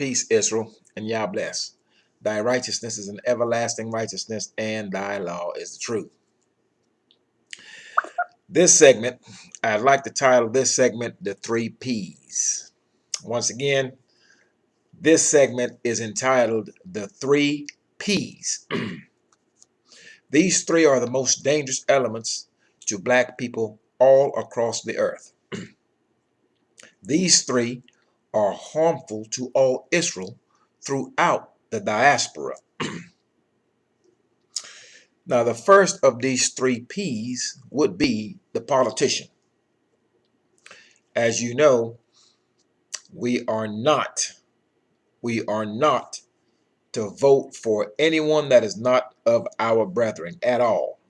Peace, Israel, and Yah bless. Thy righteousness is an everlasting righteousness, and thy law is the truth. This segment, I'd like to title this segment The Three P's. Once again, this segment is entitled The Three P's. These three are the most dangerous elements to black people all across the earth. These three are harmful to all Israel throughout the diaspora. Now, the first of these three P's would be the politician. As you know, we are not to vote for anyone that is not of our brethren at all.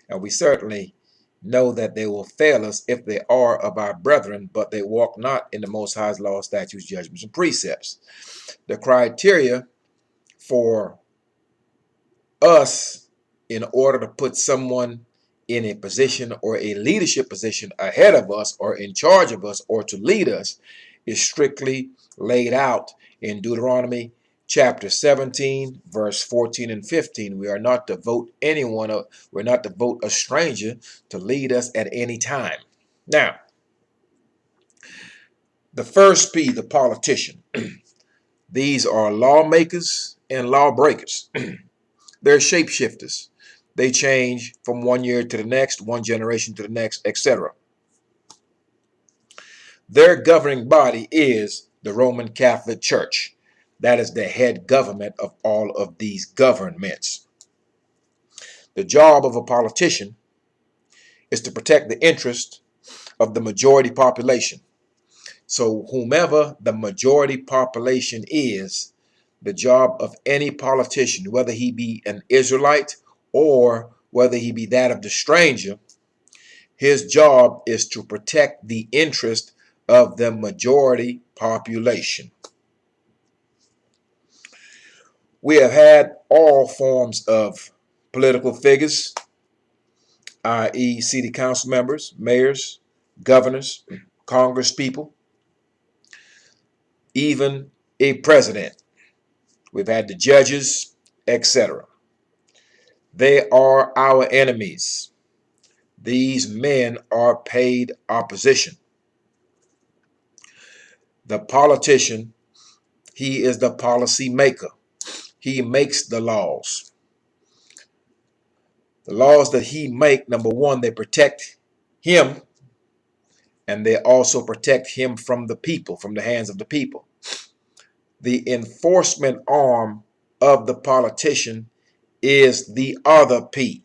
And we certainly know that they will fail us if they are of our brethren, but they walk not in the Most High's law, statutes, judgments, and precepts. The criteria for us in order to put someone in a position or a leadership position ahead of us or in charge of us or to lead us is strictly laid out in Deuteronomy chapter 17, verse 14 and 15. We are not to vote anyone, we're not to vote a stranger to lead us at any time. Now, the first P, the politician. These are lawmakers and lawbreakers. They're shapeshifters. They change from one year to the next, one generation to the next, etc. Their governing body is the Roman Catholic Church. That is the head government of all of these governments. The job of a politician is to protect the interest of the majority population. So whomever the majority population is, the job of any politician, whether he be an Israelite or whether he be that of the stranger, his job is to protect the interest of the majority population. We have had all forms of political figures, i.e. city council members, mayors, governors, congress people, even a president. We've had the judges, etc. They are our enemies. These men are paid opposition. The politician, he is the policy maker. He makes the laws. The laws that he makes, number one, they protect him, and they also protect him from the people, from the hands of the people. The enforcement arm of the politician is the other P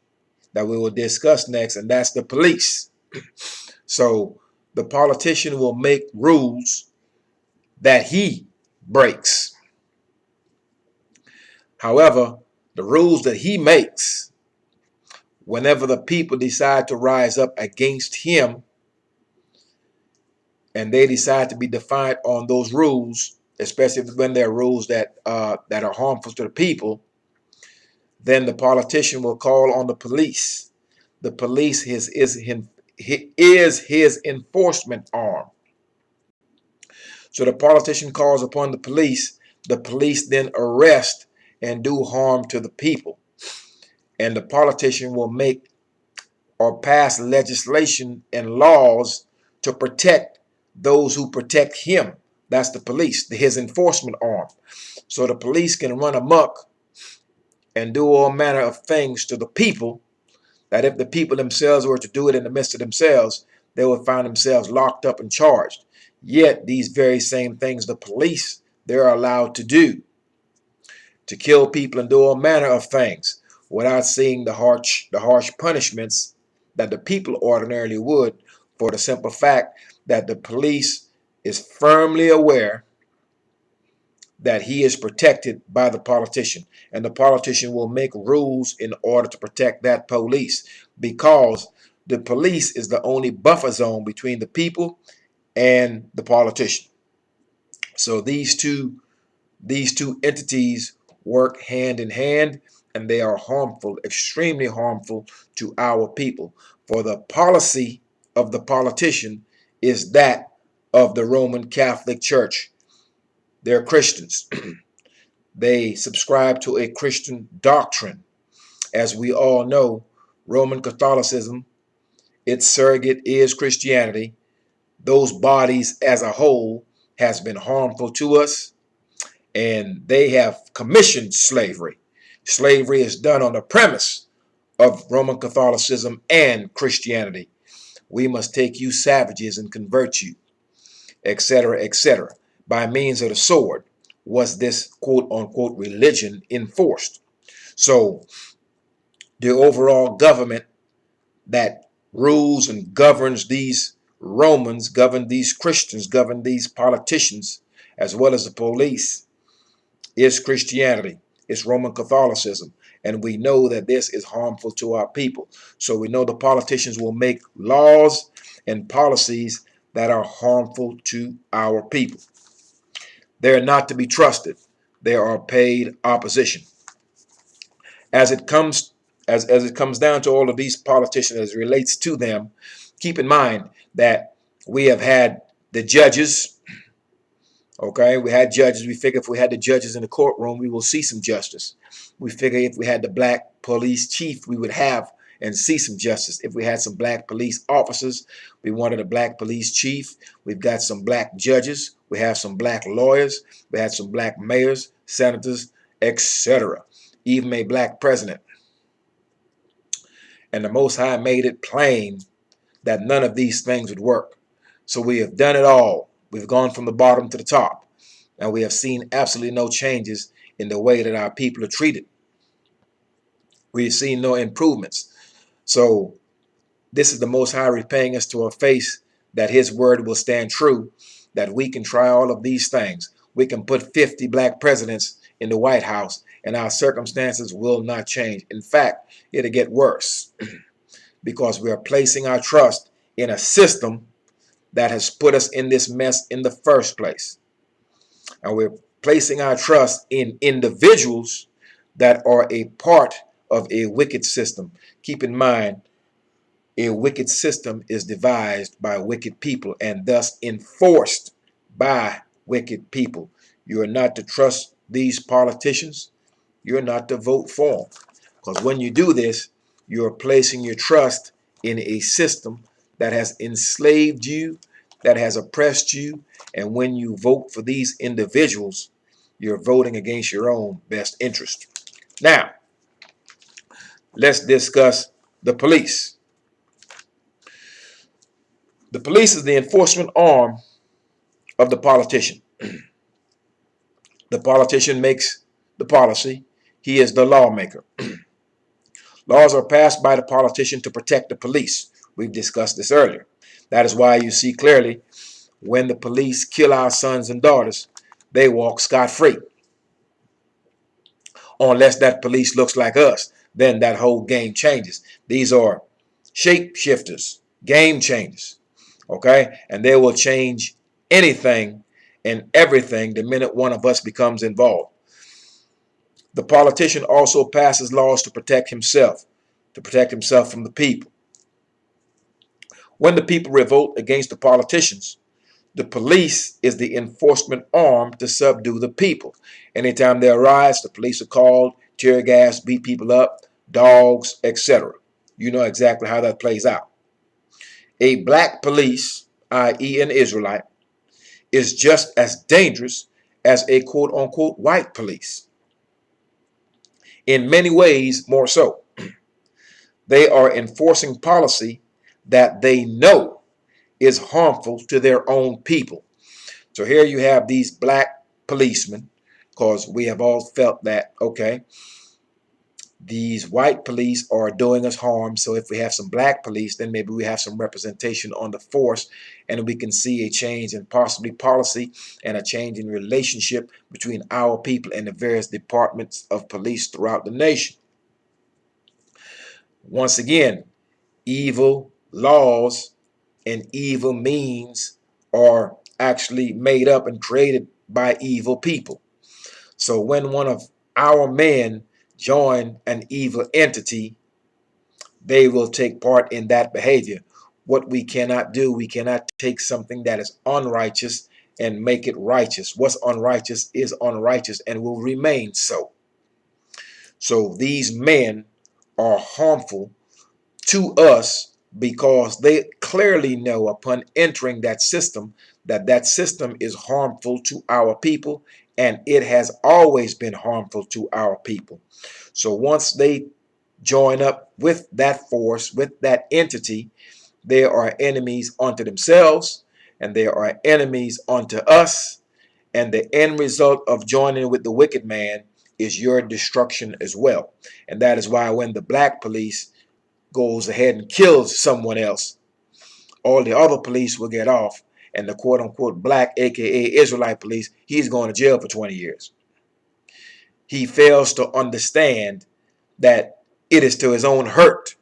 that we will discuss next, and that's the police. So the politician will make rules that he breaks. However, the rules that he makes, whenever the people decide to rise up against him and they decide to be defiant on those rules, especially when they're rules that are harmful to the people, then the politician will call on the police. The police is his enforcement arm. So the politician calls upon the police then arrest and do harm to the people. And the politician will make or pass legislation and laws to protect those who protect him. That's the police, his enforcement arm. So the police can run amok and do all manner of things to the people that if the people themselves were to do it in the midst of themselves, they would find themselves locked up and charged. Yet these very same things the police, they're allowed to do, to kill people and do all manner of things without seeing the harsh punishments that the people ordinarily would, for the simple fact that the police is firmly aware that he is protected by the politician, and the politician will make rules in order to protect that police, because the police is the only buffer zone between the people and the politician. So these two entities work hand in hand, and they are harmful, extremely harmful to our people. For the policy of the politician is that of the Roman Catholic Church. They're Christians. They subscribe to a Christian doctrine. As we all know, Roman Catholicism, its surrogate is Christianity. Those bodies as a whole has been harmful to us, and they have commissioned slavery. Slavery is done on the premise of Roman Catholicism and Christianity. We must take you savages and convert you, etc., etc. By means of the sword was this quote unquote religion enforced. So the overall government that rules and governs these Romans, govern these Christians, govern these politicians, as well as the police, is Christianity. It's Roman Catholicism. And we know that this is harmful to our people. So we know the politicians will make laws and policies that are harmful to our people. They're not to be trusted. They are paid opposition. As it comes as it comes down to all of these politicians as it relates to them, keep in mind that we have had the judges. Okay, we had judges. We figure if we had the judges in the courtroom, we will see some justice. We figure if we had the black police chief, we would have and see some justice. If we had some black police officers, we wanted a black police chief. We've got some black judges. We have some black lawyers. We had some black mayors, senators, etc. Even a black president. And the Most High made it plain that none of these things would work. So we have done it all. We've gone from the bottom to the top, and we have seen absolutely no changes in the way that our people are treated. We've seen no improvements. So this is the Most High repaying us to our face that his word will stand true, that we can try all of these things. We can put 50 black presidents in the White House, and our circumstances will not change. In fact, it'll get worse because we are placing our trust in a system that has put us in this mess in the first place. And we're placing our trust in individuals that are a part of a wicked system. Keep in mind, a wicked system is devised by wicked people and thus enforced by wicked people. You are not to trust these politicians. You're not to vote for them. Because when you do this, you're placing your trust in a system that has enslaved you, that has oppressed you. And when you vote for these individuals, you're voting against your own best interest. Now, let's discuss the police. The police is the enforcement arm of the politician. The politician makes the policy. He is the lawmaker. Laws are passed by the politician to protect the police. We've discussed this earlier. That is why you see clearly when the police kill our sons and daughters, they walk scot-free. Unless that police looks like us, then that whole game changes. These are shapeshifters, game changers, okay? And they will change anything and everything the minute one of us becomes involved. The politician also passes laws to protect himself from the people. When the people revolt against the politicians, the police is the enforcement arm to subdue the people. Anytime there are riots, the police are called, tear gas, beat people up, dogs, etc. You know exactly how that plays out. A black police, i.e. an Israelite, is just as dangerous as a quote-unquote white police. In many ways, more so. They are enforcing policy that they know is harmful to their own people. So here you have these black policemen, because we have all felt that, okay, these white police are doing us harm. So if we have some black police, then maybe we have some representation on the force, and we can see a change in possibly policy and a change in relationship between our people and the various departments of police throughout the nation. Once again, evil laws and evil means are actually made up and created by evil people. So when one of our men join an evil entity, they will take part in that behavior. What we cannot do, we cannot take something that is unrighteous and make it righteous. What's unrighteous is unrighteous and will remain so. So these men are harmful to us because they clearly know upon entering that system that system is harmful to our people, and it has always been harmful to our people. So once they join up with that force, with that entity, they are enemies unto themselves, and they are enemies unto us, and the end result of joining with the wicked man is your destruction as well. And that is why when the black police goes ahead and kills someone else, all the other police will get off, and the quote-unquote black, aka Israelite police, he's going to jail for 20 years. He fails to understand that it is to his own hurt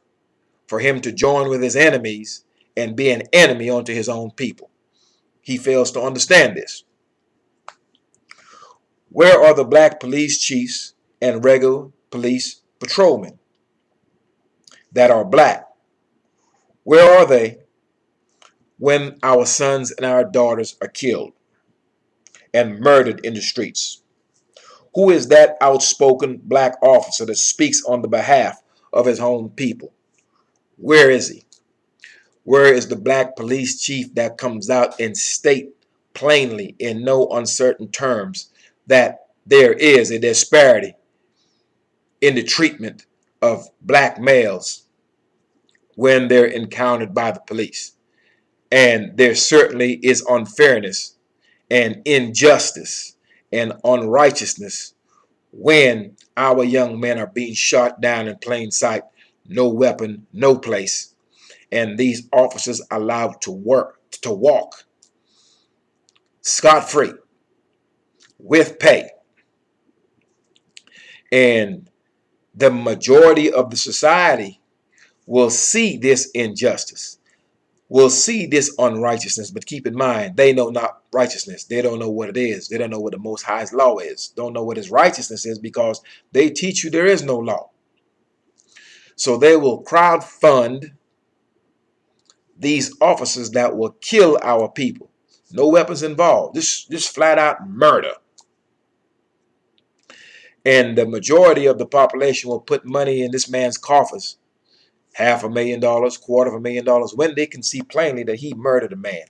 for him to join with his enemies and be an enemy unto his own people. He fails to understand this. Where are the black police chiefs and regular police patrolmen that are black? Where are they when our sons and our daughters are killed and murdered in the streets? Who is that outspoken black officer that speaks on the behalf of his own people? Where is he? Where is the black police chief that comes out and state plainly in no uncertain terms that there is a disparity in the treatment of black males when they're encountered by the police? And there certainly is unfairness and injustice and unrighteousness when our young men are being shot down in plain sight, no weapon, no place, and these officers allowed to walk scot-free with pay. And the majority of the society will see this injustice, will see this unrighteousness, but keep in mind, they know not righteousness. They don't know what it is. They don't know what the Most High's law is. Don't know what his righteousness is, because they teach you there is no law. So they will crowd fund these officers that will kill our people. No weapons involved. Just flat out murder. And the majority of the population will put money in this man's coffers, $500,000, $250,000, when they can see plainly that he murdered a man.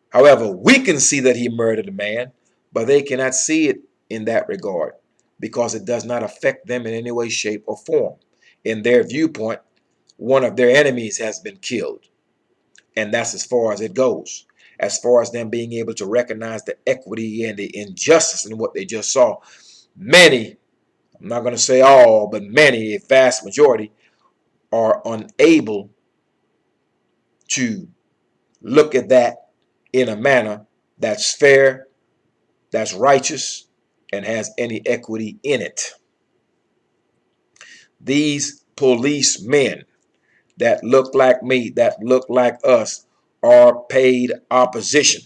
However, we can see that he murdered a man, but they cannot see it in that regard because it does not affect them in any way, shape, or form. In their viewpoint, one of their enemies has been killed. And that's as far as it goes. As far as them being able to recognize the equity and the injustice in what they just saw, many, I'm not going to say all, but many, a vast majority, are unable to look at that in a manner that's fair, that's righteous, and has any equity in it. These policemen that look like me, that look like us, are paid opposition.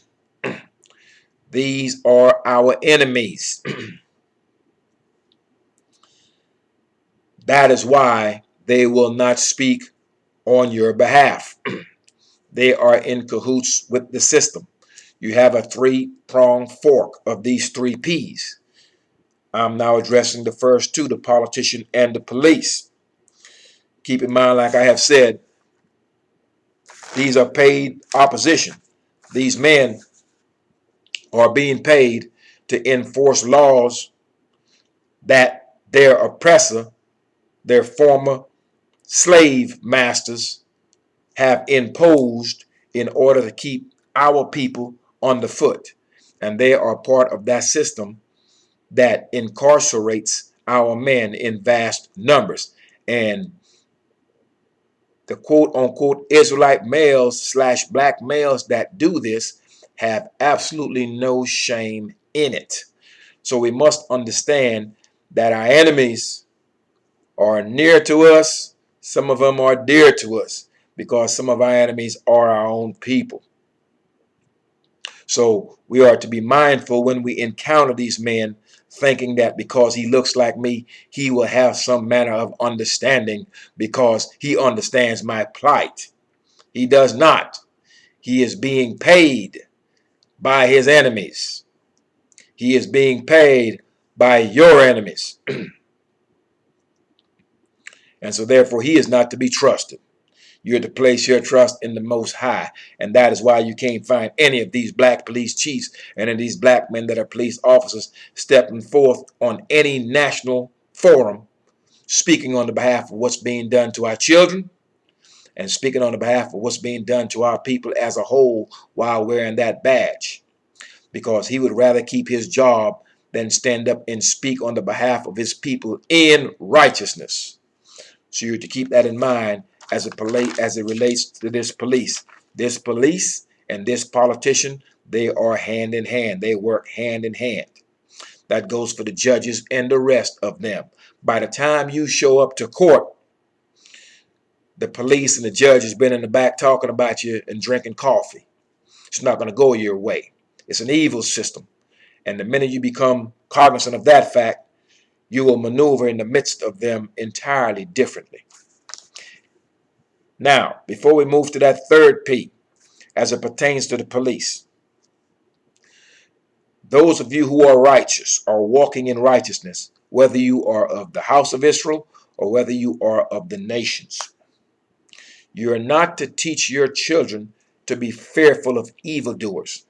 These are our enemies. That is why they will not speak on your behalf. They are in cahoots with the system. You have a three-pronged fork of these three P's. I'm now addressing the first two, the politician and the police. Keep in mind, like I have said, these are paid opposition. These men are being paid to enforce laws that their oppressor, their former slave masters, have imposed in order to keep our people underfoot. And they are part of that system that incarcerates our men in vast numbers. And the quote-unquote Israelite males / black males that do this have absolutely no shame in it. So we must understand that our enemies are near to us. Some of them are dear to us because some of our enemies are our own people. So we are to be mindful when we encounter these men, thinking that because he looks like me, he will have some manner of understanding because he understands my plight. He does not. He is being paid by his enemies. He is being paid by your enemies. And so therefore he is not to be trusted. You're to place your trust in the Most High. And that is why you can't find any of these black police chiefs and in these black men that are police officers stepping forth on any national forum, speaking on the behalf of what's being done to our children and speaking on the behalf of what's being done to our people as a whole while wearing that badge. Because he would rather keep his job than stand up and speak on the behalf of his people in righteousness. So you're to keep that in mind as it relates to this police. This police and this politician, they are hand in hand. They work hand in hand. That goes for the judges and the rest of them. By the time you show up to court, the police and the judge has been in the back talking about you and drinking coffee. It's not going to go your way. It's an evil system. And the minute you become cognizant of that fact, you will maneuver in the midst of them entirely differently. Now, before we move to that third P, as it pertains to the police, those of you who are righteous are walking in righteousness, whether you are of the house of Israel or whether you are of the nations. You are not to teach your children to be fearful of evildoers.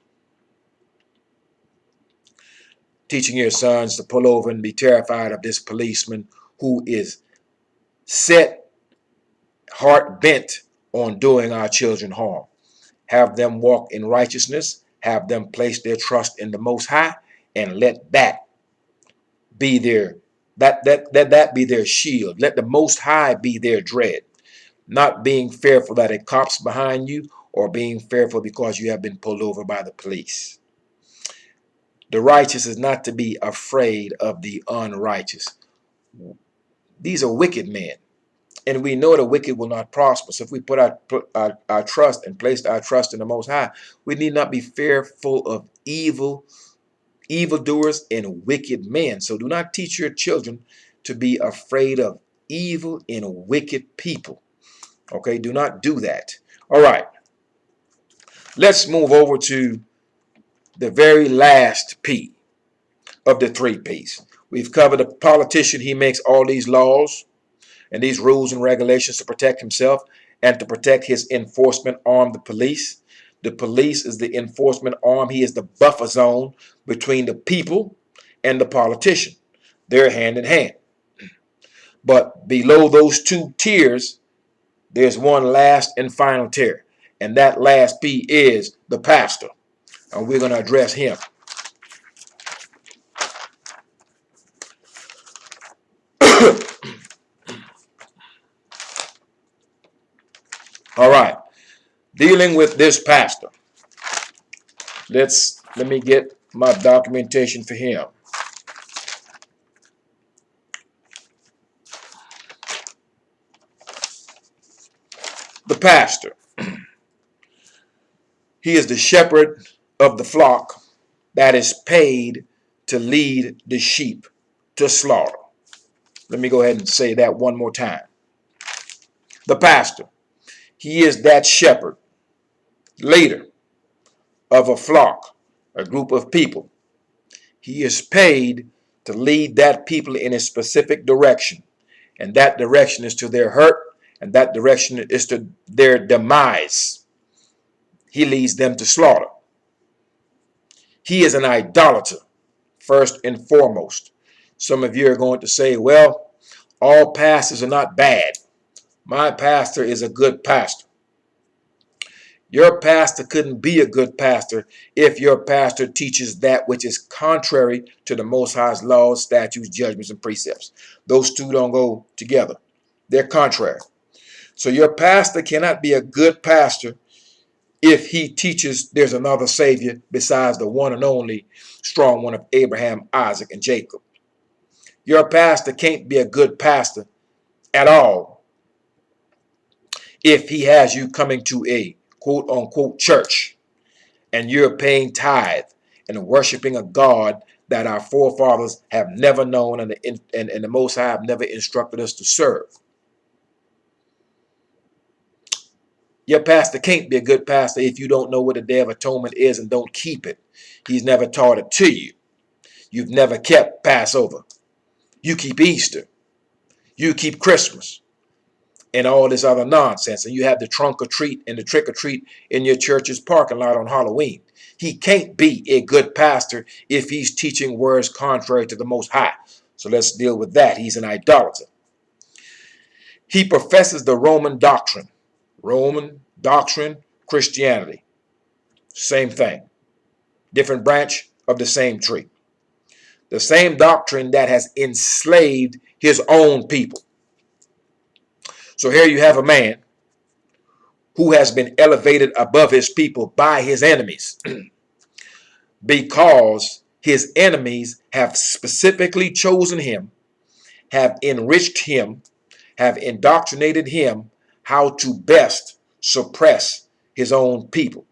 Teaching your sons to pull over and be terrified of this policeman who is set, heart bent on doing our children harm. Have them walk in righteousness, have them place their trust in the Most High, and let that be their be their shield. Let the Most High be their dread, not being fearful that a cop's behind you or being fearful because you have been pulled over by the police. The righteous is not to be afraid of the unrighteous. These are wicked men, and we know the wicked will not prosper. So if we put our trust and place our trust in the Most High, we need not be fearful of evildoers and wicked men. So do not teach your children to be afraid of evil and wicked people. Okay, do not do that. All right, let's move over to the very last P of the three P's. We've covered the politician. He makes all these laws and these rules and regulations to protect himself and to protect his enforcement arm, the police. The police is the enforcement arm. He is the buffer zone between the people and the politician. They're hand in hand. But below those two tiers, there's one last and final tier. And that last P is the pastor. And we're going to address him. All right. Dealing with this pastor. Let me get my documentation for him. The pastor. He is the shepherd of the flock that is paid to lead the sheep to slaughter. Let me go ahead and say that one more time. The pastor. He is that shepherd, leader of a flock, a group of people. He is paid to lead that people in a specific direction. And that direction is to their hurt, and that direction is to their demise. He leads them to slaughter. He is an idolater, first and foremost. Some of you are going to say, well, all pastors are not bad. My pastor is a good pastor. Your pastor couldn't be a good pastor if your pastor teaches that which is contrary to the Most High's laws, statutes, judgments, and precepts. Those two don't go together. They're contrary. So your pastor cannot be a good pastor if he teaches there's another Savior besides the one and only strong one of Abraham, Isaac, and Jacob. Your pastor can't be a good pastor at all if he has you coming to a quote-unquote church and you're paying tithe and worshiping a God that our forefathers have never known and the Most High have never instructed us to serve. Your pastor can't be a good pastor if you don't know what the Day of Atonement is and don't keep it. He's never taught it to you. You've never kept Passover. You keep Easter. You keep Christmas and all this other nonsense. And you have the trunk or treat and the trick or treat in your church's parking lot on Halloween. He can't be a good pastor if he's teaching words contrary to the Most High. So let's deal with that. He's an idolater. He professes the Roman doctrine. Roman doctrine, Christianity. Same thing. Different branch of the same tree. The same doctrine that has enslaved his own people. So here you have a man who has been elevated above his people by his enemies because his enemies have specifically chosen him, have enriched him, have indoctrinated him how to best suppress his own people.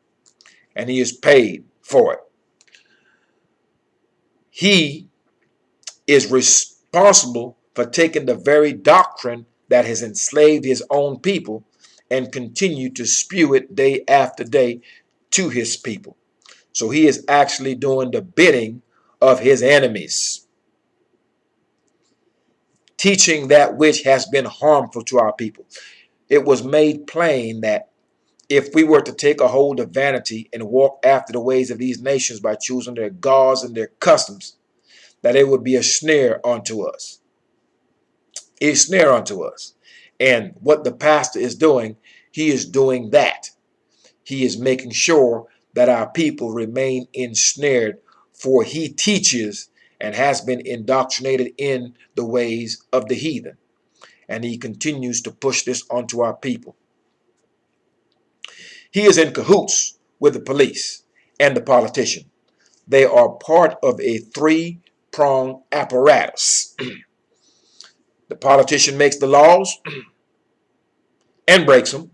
And he is paid for it. He is responsible for taking the very doctrine that has enslaved his own people and continue to spew it day after day to his people. So he is actually doing the bidding of his enemies, teaching that which has been harmful to our people. It was made plain that if we were to take a hold of vanity and walk after the ways of these nations by choosing their gods and their customs, that it would be a snare unto us. A snare unto us. And what the pastor is doing, he is doing that. He is making sure that our people remain ensnared, for he teaches and has been indoctrinated in the ways of the heathen. And he continues to push this onto our people. He is in cahoots with the police and the politician. They are part of a three-pronged apparatus. The politician makes the laws and breaks them.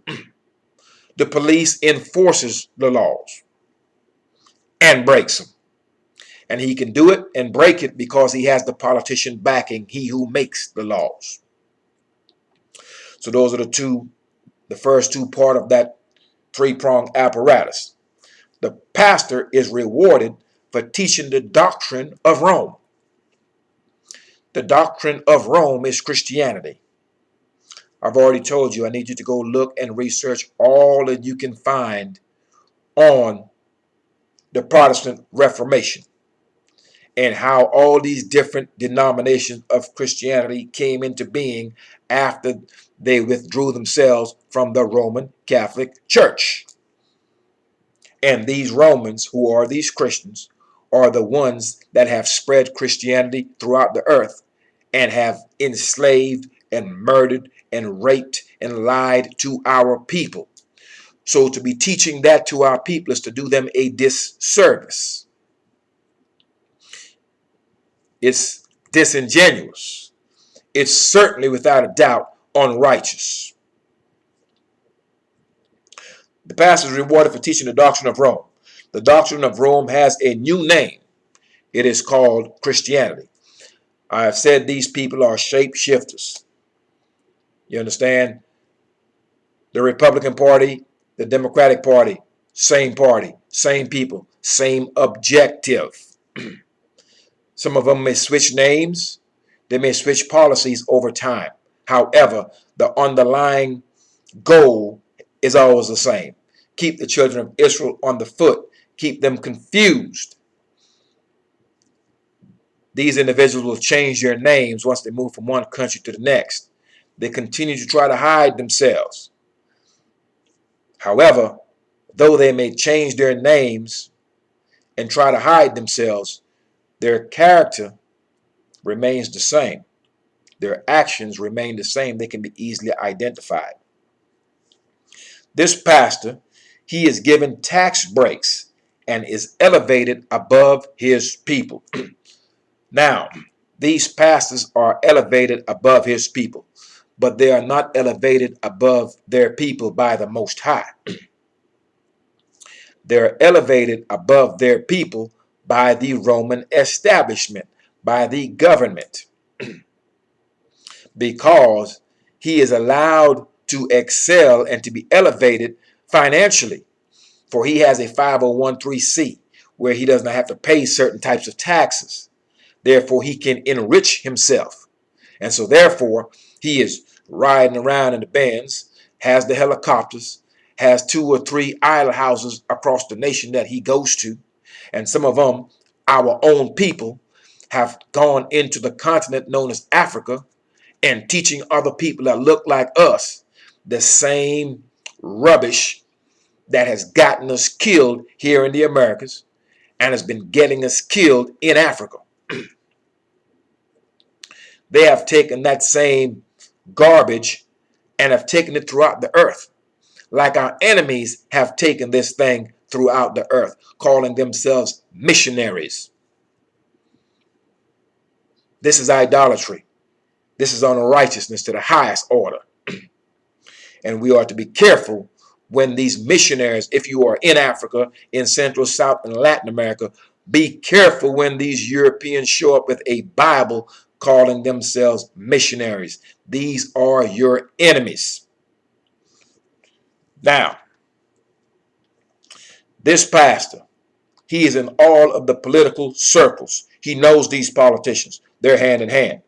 The police enforces the laws and breaks them. And he can do it and break it because he has the politician backing, he who makes the laws. So those are the first two part of that three-pronged apparatus. The pastor is rewarded for teaching the doctrine of Rome. The doctrine of Rome is Christianity. I've already told you, I need you to go look and research all that you can find on the Protestant Reformation and how all these different denominations of Christianity came into being after they withdrew themselves from the Roman Catholic Church. And these Romans, who are these Christians, are the ones that have spread Christianity throughout the earth and have enslaved and murdered and raped and lied to our people. So to be teaching that to our people is to do them a disservice. It's disingenuous. It's certainly, without a doubt, unrighteous. The pastor is rewarded for teaching the doctrine of Rome. The doctrine of Rome has a new name. It is called Christianity. I have said these people are shapeshifters. You understand? The Republican Party, the Democratic Party, same people, same objective. Some of them may switch names. They may switch policies over time. However, the underlying goal is always the same. Keep the children of Israel on the foot. Keep them confused. These individuals will change their names once they move from one country to the next. They continue to try to hide themselves. However, though they may change their names and try to hide themselves, their character remains the same. Their actions remain the same. They can be easily identified. This pastor, he is given tax breaks and is elevated above his people. Now, these pastors are elevated above his people, but they are not elevated above their people by the Most High. They're elevated above their people by the Roman establishment, by the government, because he is allowed to excel and to be elevated financially, for he has a 501c where he does not have to pay certain types of taxes. Therefore, he can enrich himself. And so therefore, he is riding around in the Benz, has the helicopters, has 2 or 3 idol houses across the nation that he goes to. And some of them, our own people, have gone into the continent known as Africa and teaching other people that look like us the same rubbish that has gotten us killed here in the Americas and has been getting us killed in Africa. They have taken that same garbage and have taken it throughout the earth, like our enemies have taken this thing throughout the earth, calling themselves missionaries. This is idolatry. This is unrighteousness to the highest order. And we are to be careful when these missionaries, if you are in Africa, in Central, South, and Latin America, be careful when these Europeans show up with a Bible calling themselves missionaries. These are your enemies. Now, this pastor, he is in all of the political circles. He knows these politicians. They're hand in hand.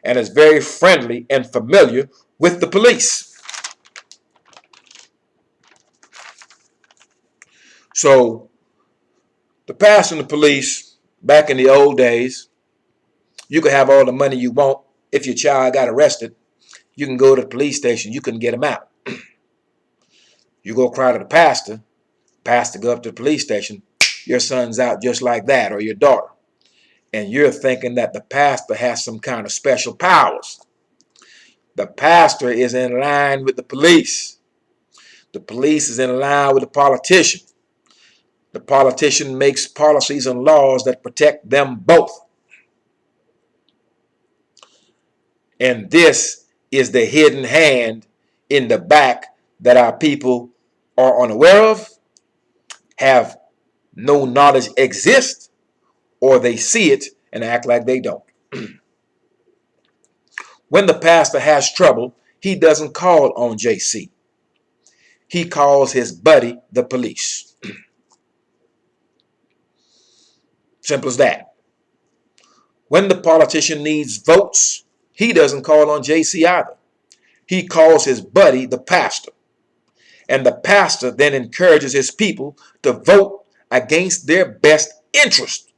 And is very friendly and familiar with the police. So, the pastor and the police, back in the old days, you could have all the money you want. If your child got arrested, you can go to the police station. You couldn't get him out. You go cry to the pastor go up to the police station, your son's out just like that, or your daughter. And you're thinking that the pastor has some kind of special powers. The pastor is in line with the police. The police is in line with the politician. The politician makes policies and laws that protect them both. And this is the hidden hand in the back that our people are unaware of, have no knowledge exists, or they see it and act like they don't. When the pastor has trouble, he doesn't call on JC. He calls his buddy, the police. Simple as that. When the politician needs votes, he doesn't call on JC either. He calls his buddy, the pastor. And the pastor then encourages his people to vote against their best interest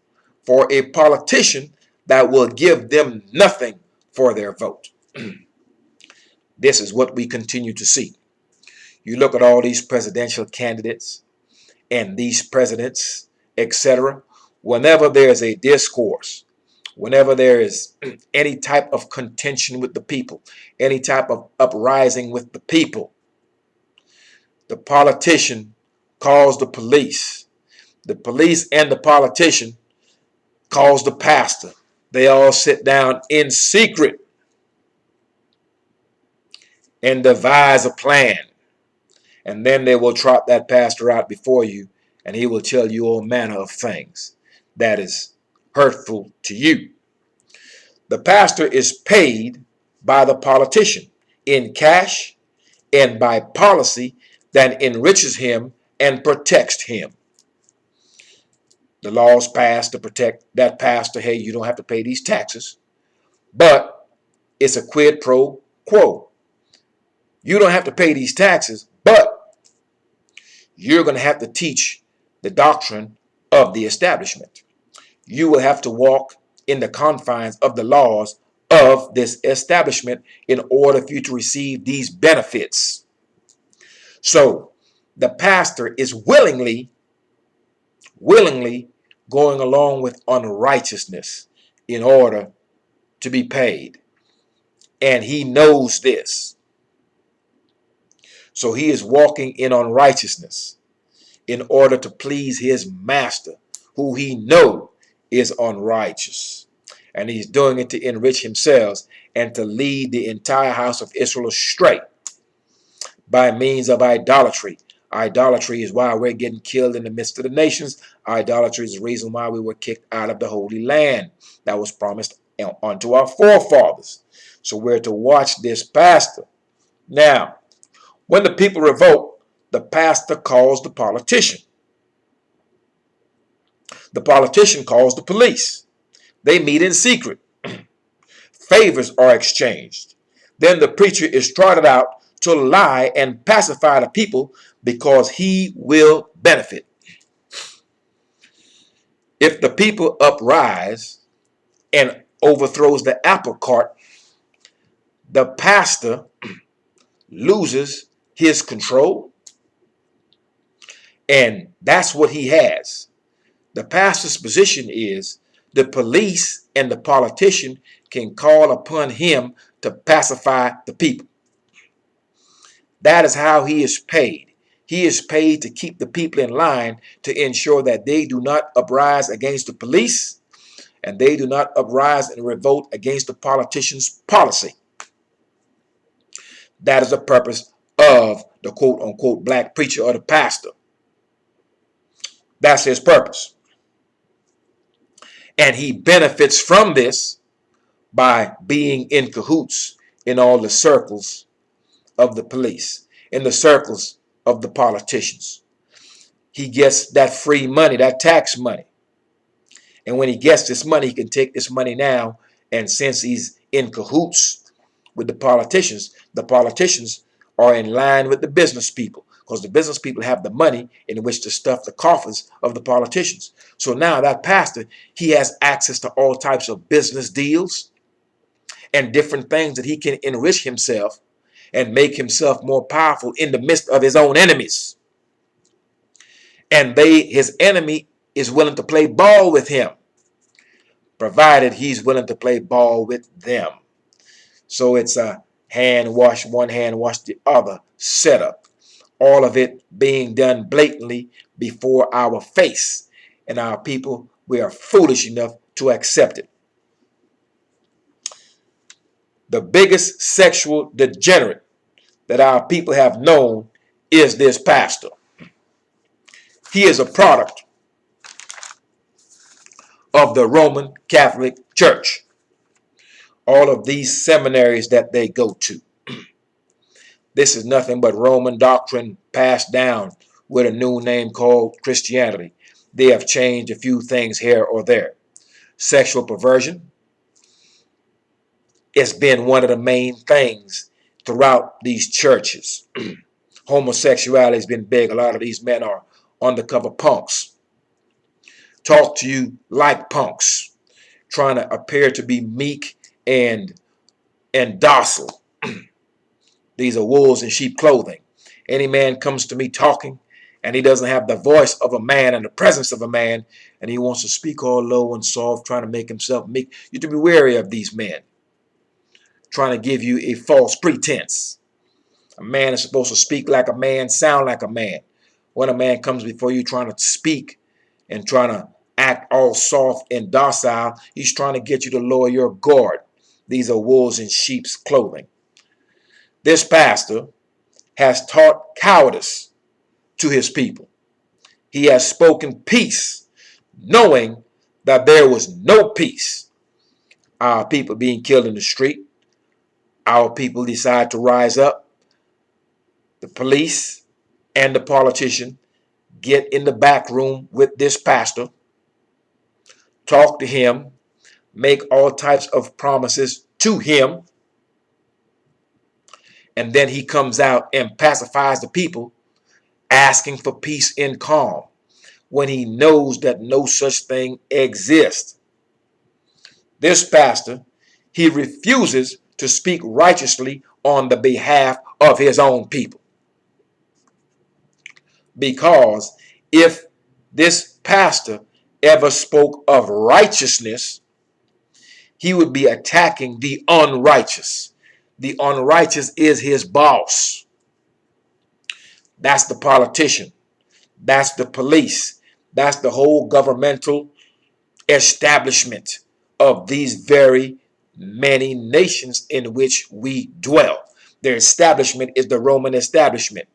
for a politician that will give them nothing for their vote. This is what we continue to see. You look at all these presidential candidates and these presidents, etc. Whenever there's a discourse, whenever there is any type of contention with the people, any type of uprising with the people, the politician calls the police. The police and the politician calls the pastor. They all sit down in secret and devise a plan. And then they will trot that pastor out before you, and he will tell you all manner of things that is hurtful to you. The pastor is paid by the politician in cash and by policy that enriches him and protects him. The laws passed to protect that pastor. Hey, you don't have to pay these taxes. But it's a quid pro quo. You don't have to pay these taxes, but you're going to have to teach the doctrine of the establishment. You will have to walk in the confines of the laws of this establishment in order for you to receive these benefits. So the pastor is willingly going along with unrighteousness in order to be paid. And he knows this. So he is walking in unrighteousness in order to please his master, who he knows is unrighteous. And he's doing it to enrich himself and to lead the entire house of Israel astray by means of idolatry. Idolatry is why we're getting killed in the midst of the nations. Idolatry is the reason why we were kicked out of the Holy Land that was promised unto our forefathers. So we're to watch this pastor. Now, when the people revolt, the pastor calls the politician. The politician calls the police. They meet in secret. Favors are exchanged. Then the preacher is trotted out to lie and pacify the people because he will benefit. If the people uprise and overthrows the apple cart, the pastor loses his control, and that's what he has. The pastor's position is the police and the politician can call upon him to pacify the people. That is how he is paid. He is paid to keep the people in line, to ensure that they do not uprise against the police and they do not uprise and revolt against the politician's policy. That is the purpose of the quote-unquote black preacher or the pastor. That's his purpose. And he benefits from this by being in cahoots in all the circles of the police, in the circles of the politicians. He gets that free money, that tax money. And when he gets this money, he can take this money now, and since he's in cahoots with the politicians are in line with the business people, because the business people have the money in which to stuff the coffers of the politicians. So now that pastor, he has access to all types of business deals and different things that he can enrich himself and make himself more powerful in the midst of his own enemies. And his enemy is willing to play ball with him, provided he's willing to play ball with them. So it's a hand wash one, hand wash the other setup. All of it being done blatantly before our face. And our people, we are foolish enough to accept it. The biggest sexual degenerate that our people have known is this pastor. He is a product of the Roman Catholic Church. All of these seminaries that they go to. This is nothing but Roman doctrine passed down with a new name called Christianity. They have changed a few things here or there. Sexual perversion has been one of the main things throughout these churches. Homosexuality has been big. A lot of these men are undercover punks. Talk to you like punks, trying to appear to be meek and docile. These are wolves in sheep clothing. Any man comes to me talking and he doesn't have the voice of a man and the presence of a man, and he wants to speak all low and soft, trying to make himself meek. You have to be wary of these men trying to give you a false pretense. A man is supposed to speak like a man, sound like a man. When a man comes before you trying to speak and trying to act all soft and docile, he's trying to get you to lower your guard. These are wolves in sheep's clothing. This pastor has taught cowardice to his people. He has spoken peace, knowing that there was no peace. Our people being killed in the street. Our people decide to rise up. The police and the politician get in the back room with this pastor, talk to him, make all types of promises to him, and then he comes out and pacifies the people, asking for peace and calm, when he knows that no such thing exists. This pastor, he refuses to speak righteously on the behalf of his own people. Because if this pastor ever spoke of righteousness, he would be attacking the unrighteous. The unrighteous is his boss. That's the politician. That's the police. That's the whole governmental establishment of these very many nations in which we dwell. Their establishment is the Roman establishment.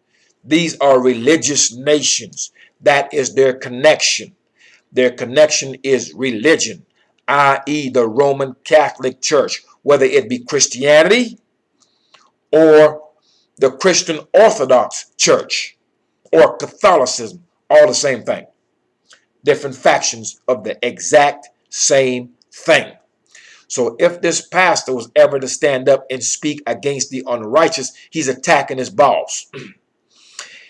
These are religious nations. That is their connection. Their connection is religion, i.e. the Roman Catholic Church, whether it be Christianity or the Christian Orthodox Church. or Catholicism, all the same thing. Different factions of the exact same thing. So if this pastor was ever to stand up and speak against the unrighteous, he's attacking his boss.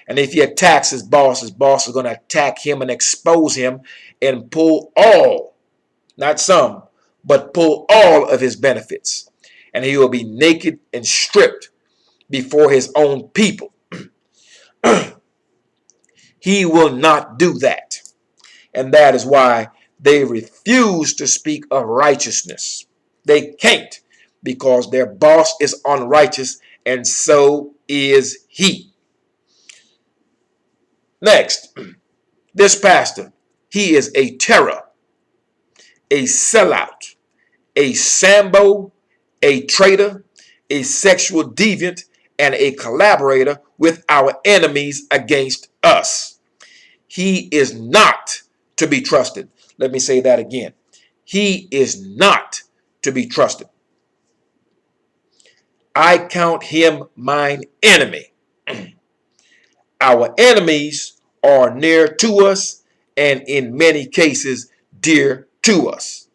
And if he attacks his boss is going to attack him and expose him and pull all, not some, but pull all of his benefits. And he will be naked and stripped before his own people. He will not do that. And that is why they refuse to speak of righteousness. They can't, because their boss is unrighteous, and so is he. Next, this pastor, he is a terror, a sellout, a Sambo, a traitor, a sexual deviant, and a collaborator with our enemies against us. He is not to be trusted. Let me say that again. He is not to be trusted. I count him mine enemy. Our enemies are near to us and in many cases dear to us.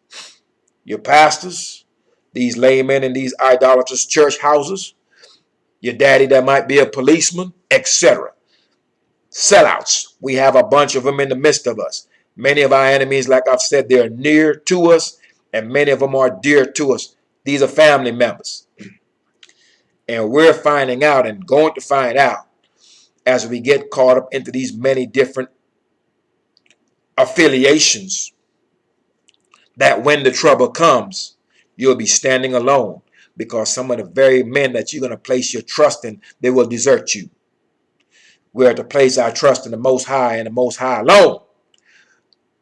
Your pastors, these laymen in these idolatrous church houses, your daddy that might be a policeman, etc. Sellouts. We have a bunch of them in the midst of us. Many of our enemies, like I've said, they're near to us, and many of them are dear to us. These are family members. And we're finding out and going to find out as we get caught up into these many different affiliations that when the trouble comes, you'll be standing alone, because some of the very men that you're going to place your trust in, they will desert you. We're to place our trust in the Most High and the Most High alone.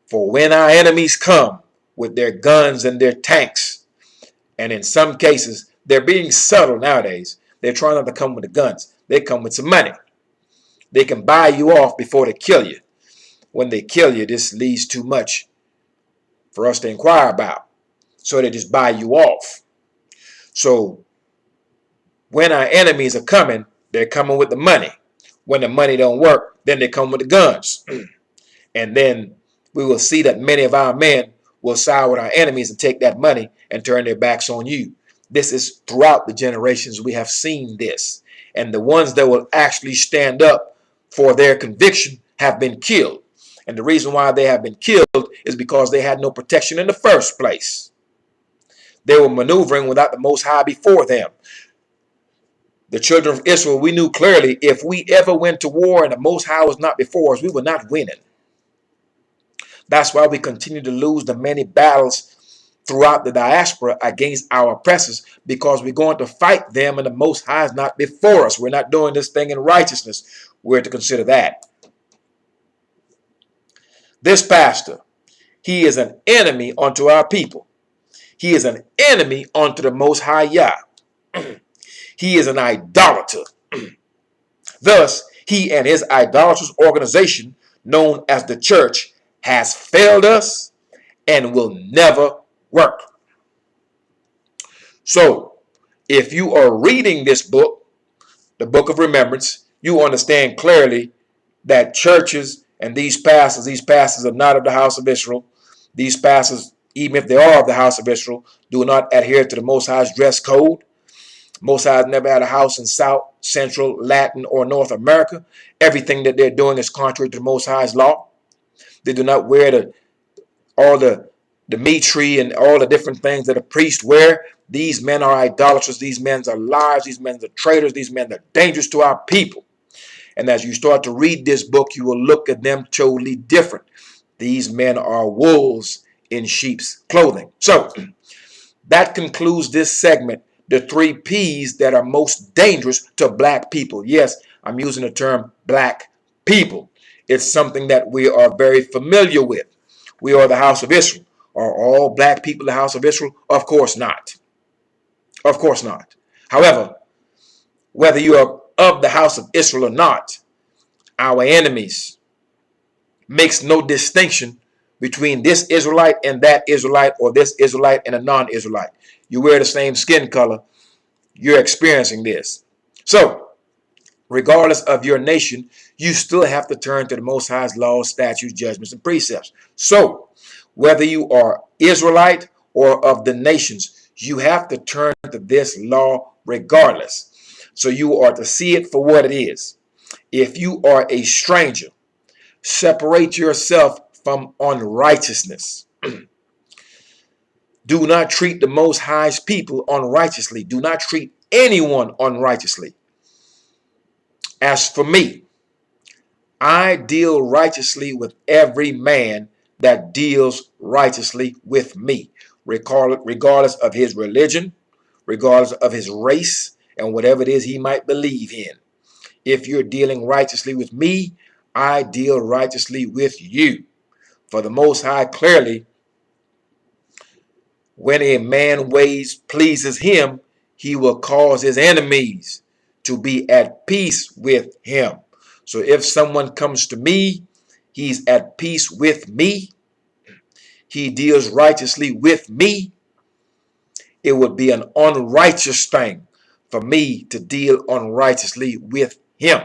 For when our enemies come with their guns and their tanks, and in some cases, they're being subtle nowadays. They're trying not to come with the guns. They come with some money. They can buy you off before they kill you. When they kill you, this leaves too much for us to inquire about. So they just buy you off. So when our enemies are coming, they're coming with the money. When the money don't work, then they come with the guns. And then we will see that many of our men will side with our enemies and take that money and turn their backs on you. This is throughout the generations we have seen this. And the ones that will actually stand up for their conviction have been killed. And the reason why they have been killed is because they had no protection in the first place. They were maneuvering without the Most High before them. The children of Israel, we knew clearly if we ever went to war and the Most High was not before us, we were not winning. That's why we continue to lose the many battles throughout the diaspora against our oppressors, because we're going to fight them and the Most High is not before us. We're not doing this thing in righteousness. We're to consider that. This pastor, he is an enemy unto our people. He is an enemy unto the Most High Yah. He is an idolater. Thus, he and his idolatrous organization, known as the church, has failed us and will never work. So, if you are reading this book, the Book of Remembrance, you understand clearly that churches and these pastors are not of the house of Israel. These pastors, even if they are of the house of Israel, do not adhere to the Most High's dress code. Most High has never had a house in South, Central, Latin, or North America. Everything that they're doing is contrary to the Most High's law. They do not wear all the mitre and all the different things that a priest wear. These men are idolaters. These men are liars. These men are traitors. These men are dangerous to our people. And as you start to read this book, you will look at them totally different. These men are wolves in sheep's clothing. So that concludes this segment. The 3 P's that are most dangerous to black people. Yes, I'm using the term black people. It's something that we are very familiar with. We are the house of Israel. Are all black people the house of Israel? Of course not. Of course not. However, whether you are of the house of Israel or not, our enemies makes no distinction between this Israelite and that Israelite, or this Israelite and a non-Israelite. You wear the same skin color, you're experiencing this. So, regardless of your nation, you still have to turn to the Most High's laws, statutes, judgments, and precepts. So, whether you are Israelite or of the nations, you have to turn to this law regardless. So you are to see it for what it is. If you are a stranger, separate yourself from unrighteousness. Do not treat the Most High's people unrighteously. Do not treat anyone unrighteously. As for me, I deal righteously with every man that deals righteously with me, regardless of his religion, regardless of his race, and whatever it is he might believe in. If you're dealing righteously with me, I deal righteously with you. For the Most High clearly, when a man ways pleases him, he will cause his enemies to be at peace with him. So if someone comes to me, he's at peace with me, he deals righteously with me, it would be an unrighteous thing for me to deal unrighteously with him.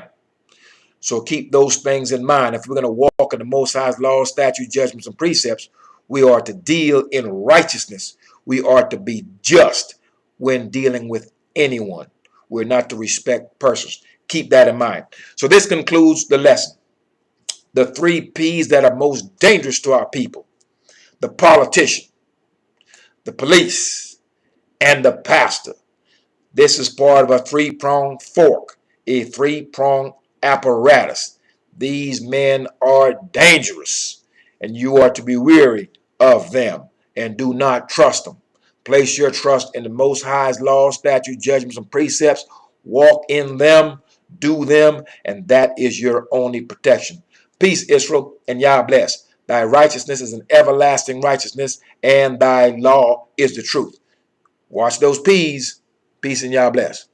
So keep those things in mind. If we're going to walk in the Most High's laws, statutes, judgments, and precepts, we are to deal in righteousness. We are to be just when dealing with anyone. We're not to respect persons. Keep that in mind. So this concludes the lesson. The 3 P's that are most dangerous to our people: the politician, the police, and the pastor. This is part of a 3-pronged fork, a 3-pronged apparatus. These men are dangerous, and you are to be weary of them and do not trust them. Place your trust in the Most High's laws, statutes, judgments, and precepts. Walk in them, do them, and that is your only protection. Peace, Israel, and Yah bless. Thy righteousness is an everlasting righteousness, and thy law is the truth. Watch those P's. Peace and Yah bless.